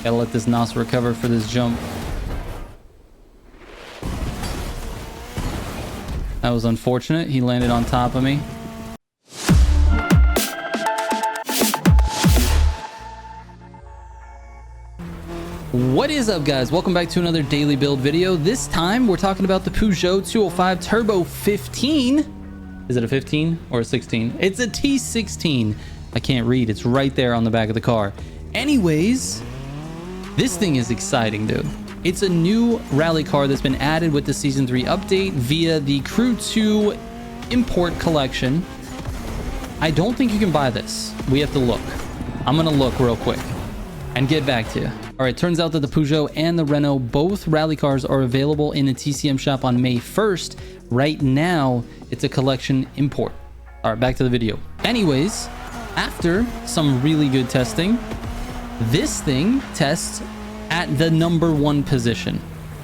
Gotta let this NOS recover for this jump. That was unfortunate. He landed on top of me. What is up, guys? Welcome back to another daily build video. This time we're talking about the Peugeot 205 Turbo 15. Is it a 15 or a 16? It's a T16. I can't read. It's right there on the back of the car. Anyways, this thing is exciting, dude. It's a new rally car that's been added with the Season 3 update via the Crew 2 import collection. I don't think you can buy this. We have to look. I'm gonna look real quick and get back to you. All right, turns out that the Peugeot and the Renault, both rally cars, are available in the TCM shop on May 1st. Right now, it's a collection import. All right, back to the video. Anyways, after some really good testing, this thing tests at the #1 position.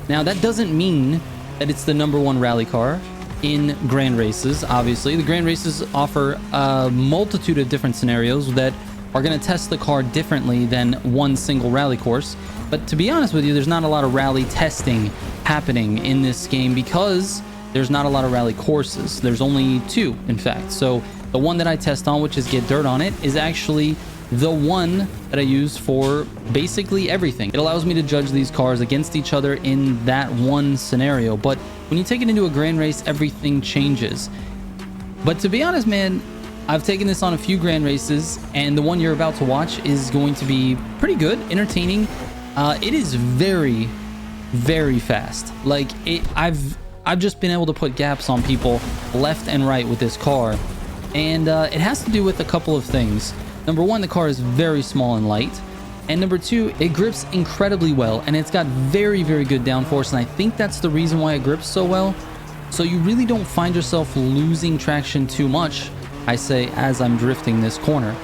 Now, that doesn't mean that it's the #1 rally car in grand races. Obviously, the grand races offer a multitude of different scenarios that are going to test the car differently than one single rally course. But to be honest with you, there's not a lot of rally testing happening in this game because there's not a lot of rally courses. There's only 2, in fact. So the one that I test on, which is Get Dirt on It, is actually the one that I use for basically everything. It allows me to judge these cars against each other in that one scenario. But when you take it into a grand race, everything changes. But to be honest, man, I've taken this on a few grand races, and the one you're about to watch is going to be pretty good, entertaining. It is very, very fast. Like, I've just been able to put gaps on people left and right with this car, and it has to do with a couple of things. Number one, the car is very small and light, and number two, it grips incredibly well, and it's got very, very good downforce, and I think that's the reason why it grips so well. So you really don't find yourself losing traction too much, I say, as I'm drifting this corner.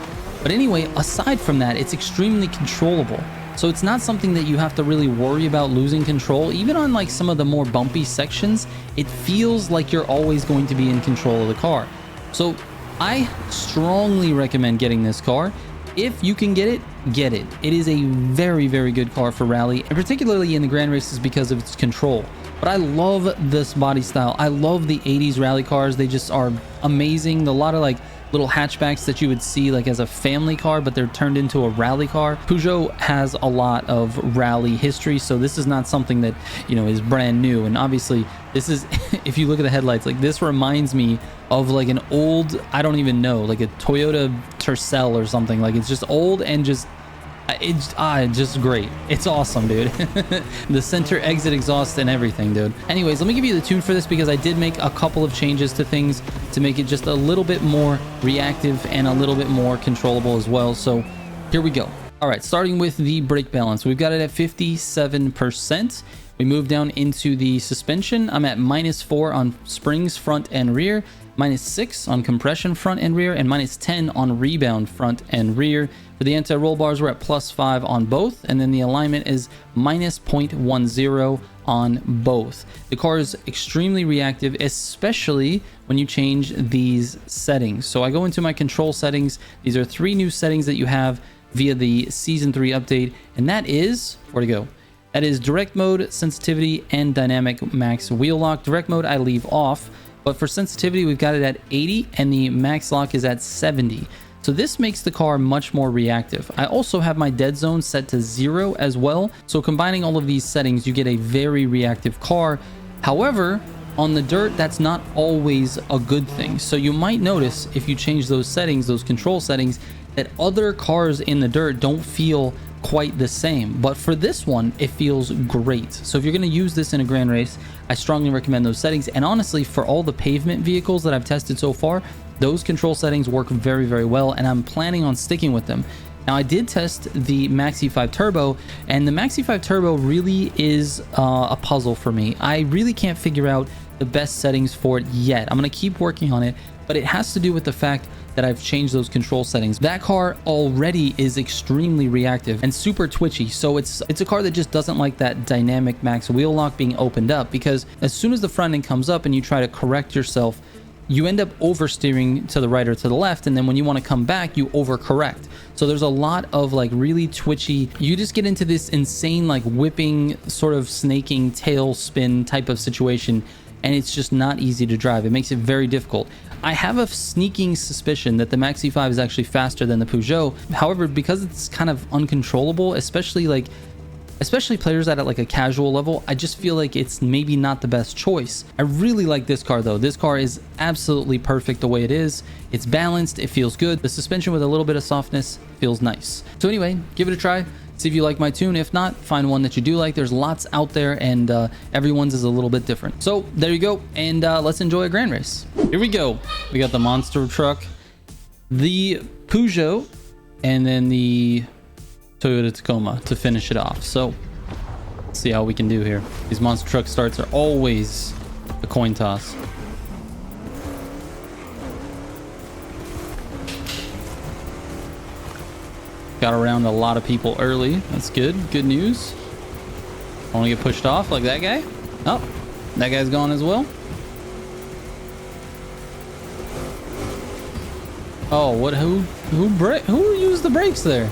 But anyway, aside from that, it's extremely controllable. So it's not something that you have to really worry about losing control. Even on like some of the more bumpy sections, it feels like you're always going to be in control of the car. So I strongly recommend getting this car. If you can get it, get it. It is a very, very good car for rally, and particularly in the grand races because of its control. But I love this body style. I love the 80s rally cars. They just are amazing. A lot of like little hatchbacks that you would see like as a family car, but they're turned into a rally car. Peugeot has a lot of rally history, so this is not something that, you know, is brand new. And obviously this is, if you look at the headlights, like this reminds me of like an old, I don't even know, like a Toyota Tercel or something. Like it's just old and just it's just great. It's awesome, dude. The center exit exhaust and everything, dude. Anyways, let me give you the tune for this because I did make a couple of changes to things to make it just a little bit more reactive and a little bit more controllable as well. So here we go. All right, starting with the brake balance, we've got it at 57%. We move down into the suspension. I'm at -4 on springs front and rear, -6 on compression front and rear, and -10 on rebound front and rear. For the anti-roll bars, we're at +5 on both, and then the alignment is -0.10 on both. The car is extremely reactive, especially when you change these settings. So I go into my control settings. These are 3 new settings that you have via the Season 3 update, and that is, where to go? That is direct mode, sensitivity, and dynamic max wheel lock. Direct mode I leave off, but for sensitivity, we've got it at 80, and the max lock is at 70. So this makes the car much more reactive. I also have my dead zone set to 0 as well. So combining all of these settings, you get a very reactive car. However, on the dirt, that's not always a good thing. So you might notice if you change those settings, those control settings, that other cars in the dirt don't feel quite the same. But for this one, it feels great. So if you're going to use this in a grand race, I strongly recommend those settings. And honestly, for all the pavement vehicles that I've tested so far, those control settings work very, very well, and I'm planning on sticking with them. Now, I did test the Maxi 5 Turbo, and the Maxi 5 Turbo really is a puzzle for me. I really can't figure out the best settings for it yet. I'm going to keep working on it, but it has to do with the fact that I've changed those control settings. That car already is extremely reactive and super twitchy, so it's a car that just doesn't like that dynamic max wheel lock being opened up, because as soon as the front end comes up and you try to correct yourself, you end up oversteering to the right or to the left, and then when you want to come back, you overcorrect. So there's a lot of like really twitchy, you just get into this insane like whipping, sort of snaking tail spin type of situation, and it's just not easy to drive. It makes it very difficult. I have a sneaking suspicion that the Maxi 5 is actually faster than the Peugeot. However, because it's kind of uncontrollable, especially players at like a casual level, I just feel like it's maybe not the best choice. I really like this car though. This car is absolutely perfect the way it is. It's balanced, it feels good. The suspension with a little bit of softness feels nice. So anyway, give it a try. See if you like my tune. If not, find one that you do like. There's lots out there, and everyone's is a little bit different. So there you go, and let's enjoy a grand race. Here we go. We got the monster truck, the Peugeot, and then the Toyota Tacoma to finish it off. So let's see how we can do here. These monster truck starts are always a coin toss. Got around a lot of people early. That's good. Good news. I want to get pushed off like that guy. Oh, that guy's gone as well. Oh, what? Who used the brakes there?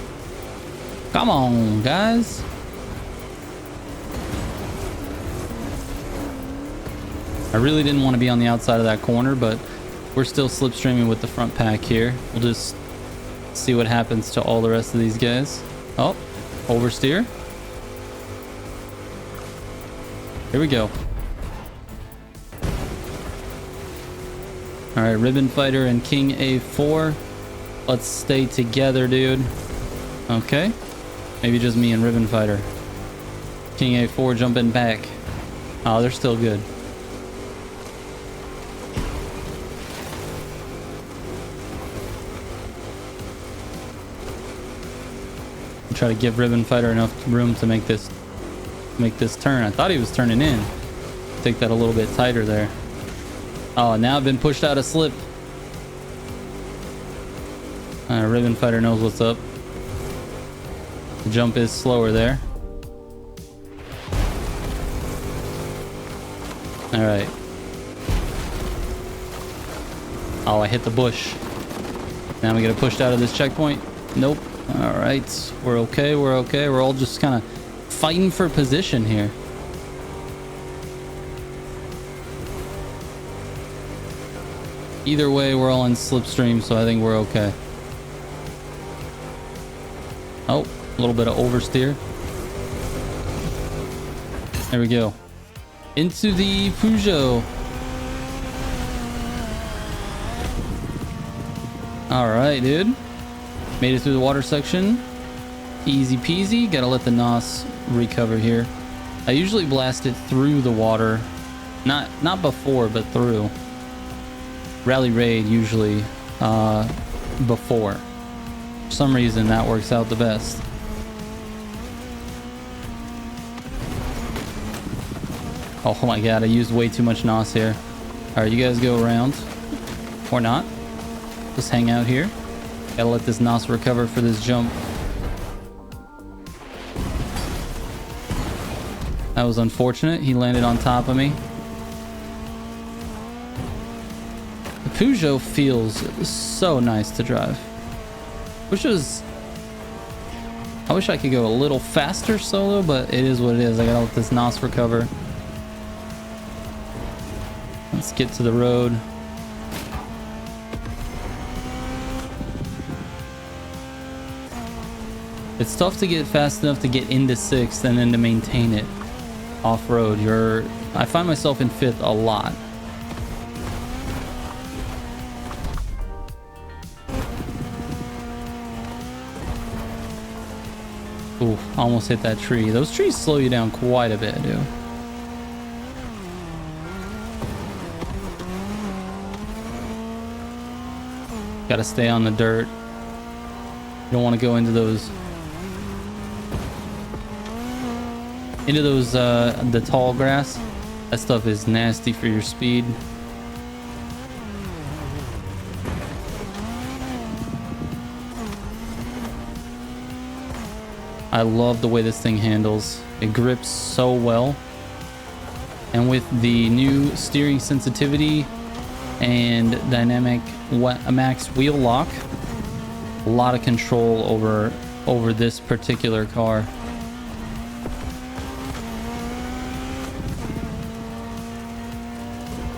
Come on, guys. I really didn't want to be on the outside of that corner, but we're still slipstreaming with the front pack here. We'll just see what happens to all the rest of these guys. Oh, oversteer. Here we go. All right, Ribbon Fighter and King A4. Let's stay together, dude. Okay. Maybe just me and Ribbon Fighter. King A4 jumping back. Oh, they're still good. Try to give Ribbon Fighter enough room to make this turn. I thought he was turning in. Take that a little bit tighter there. Oh, now I've been pushed out of slip. Ribbon Fighter knows what's up. The jump is slower there. All right. Oh, I hit the bush. Now we get pushed out of this checkpoint. Nope. All right, we're okay. We're okay. We're all just kind of fighting for position here. Either way, we're all in slipstream, so I think we're okay. Oh, a little bit of oversteer. There we go. Into the Peugeot. All right, dude. Made it through the water section. Easy peasy. Gotta let the NOS recover here. I usually blast it through the water. Not before, but through. Rally Raid usually before. For some reason that works out the best. Oh my god, I used way too much NOS here. Alright, you guys go around. Or not. Just hang out here. Gotta let this NOS recover for this jump. That was unfortunate. He landed on top of me. The Peugeot feels so nice to drive. I wish I could go a little faster solo, but it is what it is. I gotta let this NOS recover. Let's get to the road. It's tough to get fast enough to get into 6th and then to maintain it off-road. I find myself in 5th a lot. Ooh, almost hit that tree. Those trees slow you down quite a bit, dude. Gotta stay on the dirt. You don't want to go into those the tall grass. That stuff is nasty for your speed. I love the way this thing handles. It grips so well. And with the new steering sensitivity and dynamic max wheel lock. A lot of control over this particular car.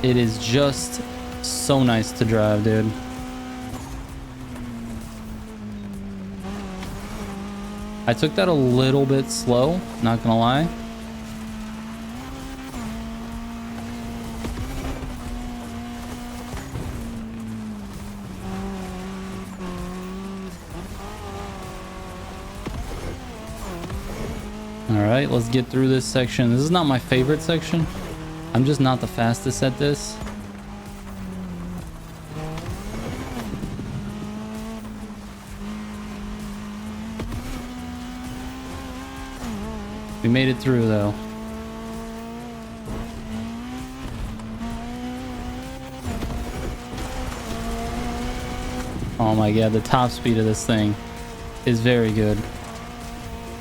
It is just so nice to drive, dude. I took that a little bit slow, not gonna lie. All right, let's get through this section. This is not my favorite section. I'm just not the fastest at this. We made it through though. Oh my god, the top speed of this thing is very good.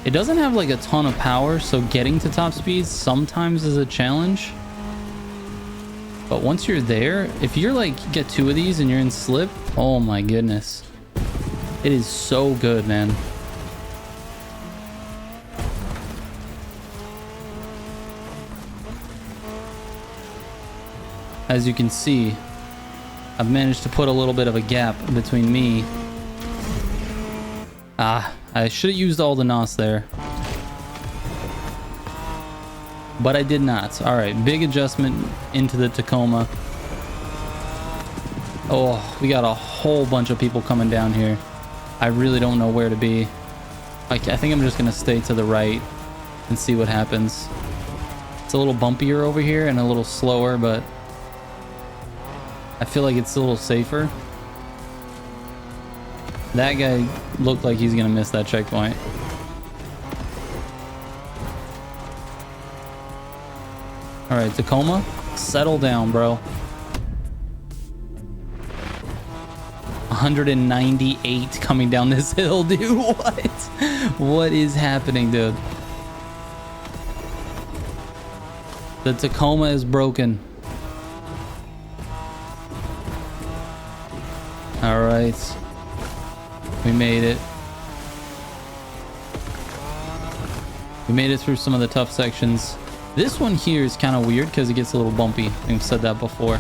It doesn't have like a ton of power, so getting to top speeds sometimes is a challenge. But once you're there, if you're like, get 2 of these and you're in slip, oh my goodness. It is so good, man. As you can see, I've managed to put a little bit of a gap between me. I should have used all the NOS there, but I did not. All right, big adjustment into the Tacoma. Oh, we got a whole bunch of people coming down here. I really don't know where to be. I think I'm just gonna stay to the right and see what happens. It's a little bumpier over here and a little slower, but I feel like it's a little safer. That guy looked like he's gonna miss that checkpoint. All right, Tacoma, settle down, bro. 198 coming down this hill, dude. What is happening, dude? The Tacoma is broken. All right. We made it. We made it through some of the tough sections. This one here is kind of weird because it gets a little bumpy. I've said that before.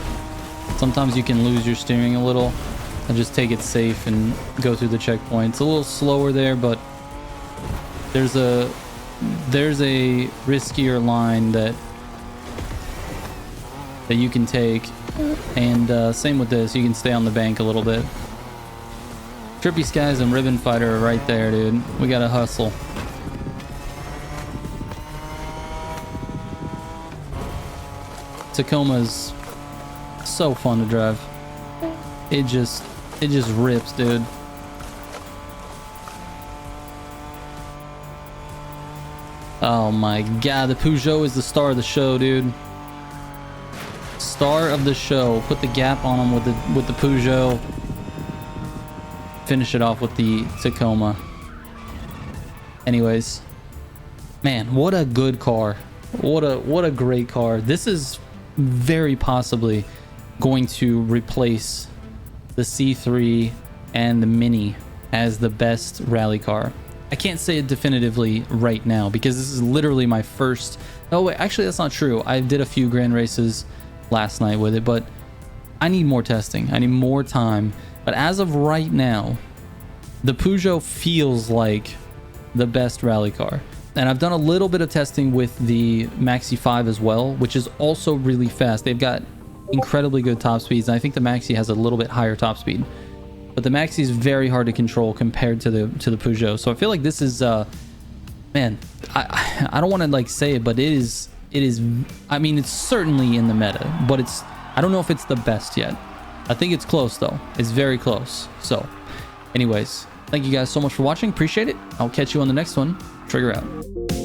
Sometimes you can lose your steering a little and just take it safe and go through the checkpoint. It's a little slower there, but there's a riskier line that you can take. And same with this, you can stay on the bank a little bit. Trippy Skies and Ribbon Fighter are right there, dude. We gotta hustle. Tacoma's so fun to drive. It just rips, dude. Oh my god, the Peugeot is the star of the show, dude. Star of the show. Put the gap on him with the Peugeot. Finish it off with the Tacoma. Anyways, man, what a good car. What a great car. This is very possibly going to replace the C3 and the Mini as the best rally car. I can't say it definitively right now because this is literally my first. Oh wait, actually that's not true. I did a few grand races last night with it, but I need more testing. I need more time. But as of right now, the Peugeot feels like the best rally car. And I've done a little bit of testing with the Maxi 5 as well, which is also really fast. They've got incredibly good top speeds, and I think the Maxi has a little bit higher top speed. But the Maxi is very hard to control compared to the Peugeot. So I feel like this is man, I don't want to like say it, but it is I mean, it's certainly in the meta, but I don't know if it's the best yet. I think it's close though. It's very close. So anyways, thank you guys so much for watching. Appreciate it. I'll catch you on the next one. Trigger out.